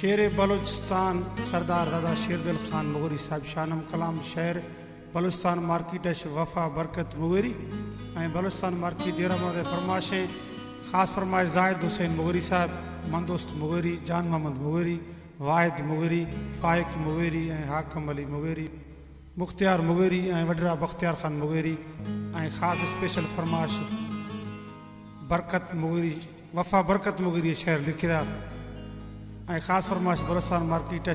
शेर बलूचिस्तान सरदार दादा शेरदिल खान मुगरी साहिब शानम कलाम शहर बलूचिस्तान मार्केट वफ़ा बरकत मुगरी बलूचिस्तान मार्केट देरा मद फरमाशें ख़ास फरमाए जायद हुसैन मुगरी साहब मंदोस्त मुगरी जान मोहम्मद मुगरी वाहिद मुगरी फाइक मुगरी हाकम अली मुगरी मुख्तियार मुगरी वडरा बख्तियार खान मुगरी ख़ास स्पेशल फरमाश बरकत मुगरी वफ़ा बरकत मुगरी शहर लिखिदार ख़ास फरमाश बलूचिस्तान मार्केट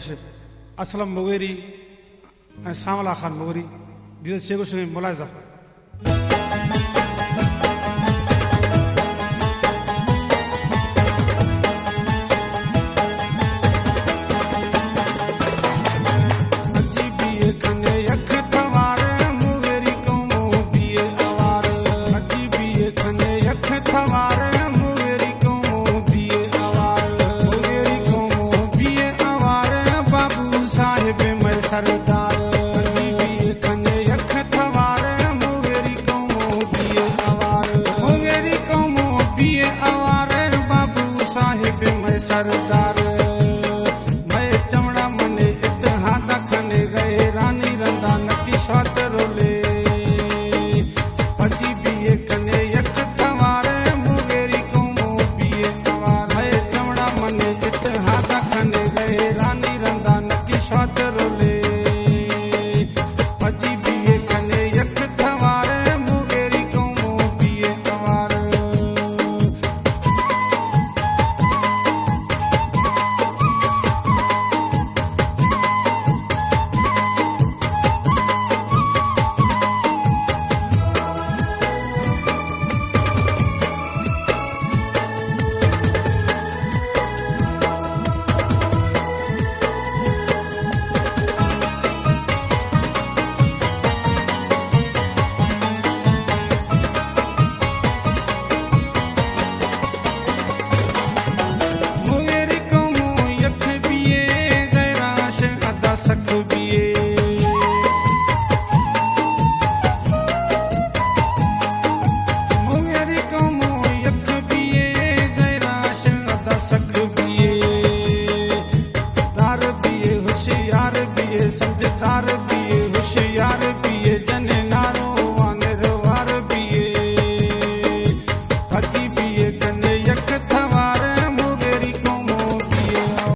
असलम मुगरी सामला खान मुगरी जिसे चेगु से मुलाजा सरदार